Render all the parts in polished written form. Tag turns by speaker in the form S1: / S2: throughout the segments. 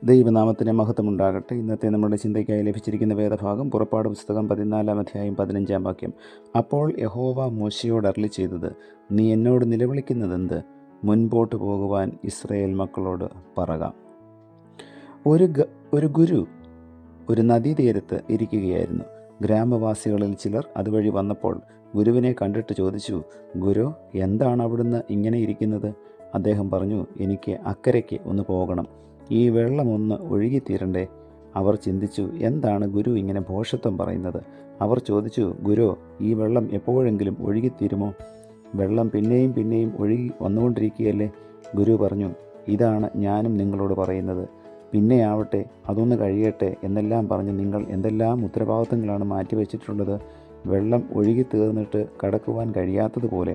S1: ദൈവനാമത്തിന് മഹത്വമുണ്ടാകട്ടെ. ഇന്നത്തെ നമ്മുടെ ചിന്തയ്ക്കായി ലഭിച്ചിരിക്കുന്ന വേദഭാഗം പുറപ്പാട് പുസ്തകം 14 അധ്യായം 15 വാക്യം. അപ്പോൾ യഹോവ മോശയോട് അരുളി ചെയ്തത്, നീ എന്നോട് നിലവിളിക്കുന്നതെന്ത്? മുൻപോട്ട് പോകുവാൻ ഇസ്രായേൽ മക്കളോട് പറക. ഒരു ഗുരു ഒരു നദീതീരത്ത് ഇരിക്കുകയായിരുന്നു. ഗ്രാമവാസികളിൽ ചിലർ അതുവഴി വന്നപ്പോൾ ഗുരുവിനെ കണ്ടിട്ട് ചോദിച്ചു, ഗുരു, എന്താണ് അവിടുന്ന് ഇങ്ങനെ ഇരിക്കുന്നത്? അദ്ദേഹം പറഞ്ഞു, എനിക്ക് അക്കരയ്ക്ക് ഒന്ന് പോകണം, ഈ വെള്ളമൊന്ന് ഒഴുകിത്തീരണ്ടേ. അവർ ചിന്തിച്ചു, എന്താണ് ഗുരു ഇങ്ങനെ ഭോഷത്വം പറയുന്നത്? അവർ ചോദിച്ചു, ഗുരു, ഈ വെള്ളം എപ്പോഴെങ്കിലും ഒഴുകിത്തീരുമോ? വെള്ളം പിന്നെയും പിന്നെയും ഒഴുകി വന്നുകൊണ്ടിരിക്കുകയല്ലേ. ഗുരു പറഞ്ഞു, ഇതാണ് ഞാനും നിങ്ങളോട് പറയുന്നത്. പിന്നെയാവട്ടെ, അതൊന്ന് കഴിയട്ടെ എന്നെല്ലാം പറഞ്ഞ് നിങ്ങൾ എന്തെല്ലാം ഉത്തരവാദിത്തങ്ങളാണ് മാറ്റിവെച്ചിട്ടുള്ളത്. വെള്ളം ഒഴുകി തീർന്നിട്ട് കടക്കുവാൻ കഴിയാത്തതുപോലെ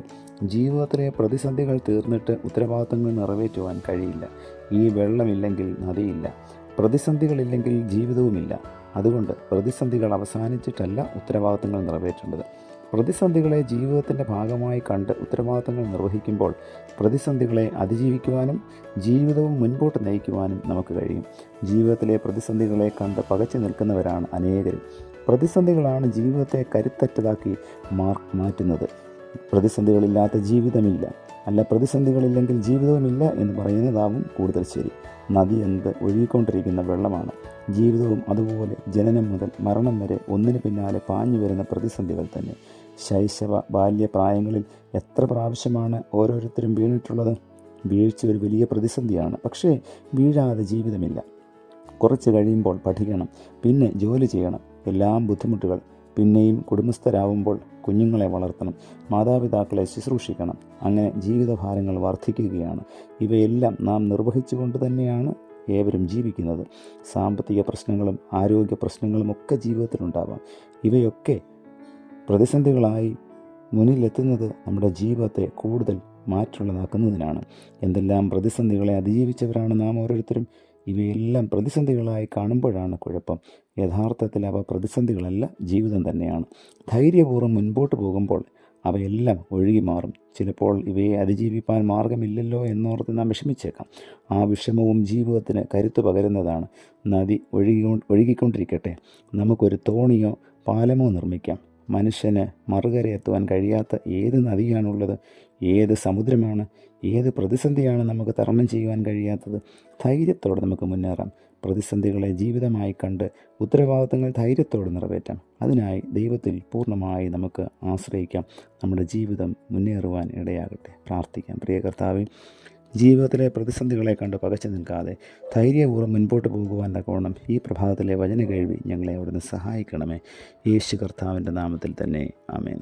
S1: ജീവിതത്തിലെ പ്രതിസന്ധികൾ തീർന്നിട്ട് ഉത്തരവാദിത്തങ്ങൾ നിറവേറ്റുവാൻ കഴിയില്ല. ഈ വെള്ളമില്ലെങ്കിൽ നദിയില്ല, പ്രതിസന്ധികളില്ലെങ്കിൽ ജീവിതവുമില്ല. അതുകൊണ്ട് പ്രതിസന്ധികൾ അവസാനിച്ചിട്ടല്ല ഉത്തരവാദിത്തങ്ങൾ നിറവേറ്റേണ്ടത്. പ്രതിസന്ധികളെ ജീവിതത്തിൻ്റെ ഭാഗമായി കണ്ട് ഉത്തരവാദിത്തങ്ങൾ നിർവഹിക്കുമ്പോൾ പ്രതിസന്ധികളെ അതിജീവിക്കുവാനും ജീവിതവും മുൻപോട്ട് നയിക്കുവാനും നമുക്ക് കഴിയും. ജീവിതത്തിലെ പ്രതിസന്ധികളെ കണ്ട് പകച്ചു നിൽക്കുന്നവരാണ് അനേകരും. പ്രതിസന്ധികളാണ് ജീവിതത്തെ കരുത്തറ്റതാക്കി മാറ്റുന്നത്. പ്രതിസന്ധികളില്ലാത്ത ജീവിതമില്ല, അല്ല പ്രതിസന്ധികളില്ലെങ്കിൽ ജീവിതവുമില്ല എന്ന് പറയുന്നതാവും കൂടുതൽ ശരി. നദി എന്നത് ഒഴുകിക്കൊണ്ടിരിക്കുന്ന വെള്ളമാണ്. ജീവിതവും അതുപോലെ ജനനം മുതൽ മരണം വരെ ഒന്നിനു പിന്നാലെ പാഞ്ഞു വരുന്ന പ്രതിസന്ധികൾ തന്നെ. ശൈശവ ബാല്യപ്രായങ്ങളിൽ എത്ര പ്രാവശ്യമാണ് ഓരോരുത്തരും വീണിട്ടുള്ളത്? വീഴ്ച ഒരു വലിയ പ്രതിസന്ധിയാണ്. പക്ഷേ വീഴാതെ ജീവിതമില്ല. കുറച്ച് കഴിയുമ്പോൾ പഠിക്കണം, പിന്നെ ജോലി ചെയ്യണം, എല്ലാം ബുദ്ധിമുട്ടുകൾ. പിന്നെയും കുടുംബസ്ഥരാകുമ്പോൾ കുഞ്ഞുങ്ങളെ വളർത്തണം, മാതാപിതാക്കളെ ശുശ്രൂഷിക്കണം. അങ്ങനെ ജീവിതഭാരങ്ങൾ വർദ്ധിക്കുകയാണ്. ഇവയെല്ലാം നാം നിർവഹിച്ചുകൊണ്ട് തന്നെയാണ് ഏവരും ജീവിക്കുന്നത്. സാമ്പത്തിക പ്രശ്നങ്ങളും ആരോഗ്യ പ്രശ്നങ്ങളും ഒക്കെ ജീവിതത്തിലുണ്ടാവാം. ഇവയൊക്കെ പ്രതിസന്ധികളായി മുന്നിലെത്തുന്നത് നമ്മുടെ ജീവിതത്തെ കൂടുതൽ മാറ്റുള്ളതാക്കുന്നതിനാണ്. എന്തെല്ലാം പ്രതിസന്ധികളെ അതിജീവിച്ചവരാണ് നാം ഓരോരുത്തരും. ഇവയെല്ലാം പ്രതിസന്ധികളായി കാണുമ്പോഴാണ് കുഴപ്പം. യഥാർത്ഥത്തിൽ അവ പ്രതിസന്ധികളല്ല, ജീവിതം തന്നെയാണ്. ധൈര്യപൂർവ്വം മുൻപോട്ട് പോകുമ്പോൾ അവയെല്ലാം ഒഴുകി മാറും. ചിലപ്പോൾ ഇവയെ അതിജീവിപ്പാൻ മാർഗമില്ലല്ലോ എന്നോർത്ത് നാം വിഷമിച്ചേക്കാം. ആ വിഷമവും ജീവിതത്തിന് കരുത്തു പകരുന്നതാണ്. നദി ഒഴുകിക്കൊണ്ടിരിക്കട്ടെ. നമുക്കൊരു തോണിയോ പാലമോ നിർമ്മിക്കാം. മനുഷ്യന് മറുകരയെത്തുവാൻ കഴിയാത്ത ഏത് നദിയാണുള്ളത്? ഏത് സമുദ്രമാണ്? ഏത് പ്രതിസന്ധിയാണ് നമുക്ക് തരണം ചെയ്യുവാൻ കഴിയാത്തത്? ധൈര്യത്തോടെ നമുക്ക് മുന്നേറാം. പ്രതിസന്ധികളെ ജീവിതമായി കണ്ട് ഉത്തരവാദിത്തങ്ങൾ ധൈര്യത്തോടെ നിറവേറ്റാം. അതിനായി ദൈവത്തിൽ പൂർണ്ണമായി നമുക്ക് ആശ്രയിക്കാം. നമ്മുടെ ജീവിതം മുന്നേറുവാൻ ഇടയാകട്ടെ. പ്രാർത്ഥിക്കാം. പ്രിയ കർത്താവേ, ജീവിതത്തിലെ പ്രതിസന്ധികളെ കണ്ട് പകച്ചു നിൽക്കാതെ ധൈര്യപൂർവ്വം മുൻപോട്ട് പോകുവാൻ തക്കവണ്ണം ഈ പ്രഭാതത്തിലെ വചന കേൾവി ഞങ്ങളെ അവിടുന്ന് സഹായിക്കണമേ. യേശു കർത്താവിൻ്റെ നാമത്തിൽ തന്നെ. ആമേൻ.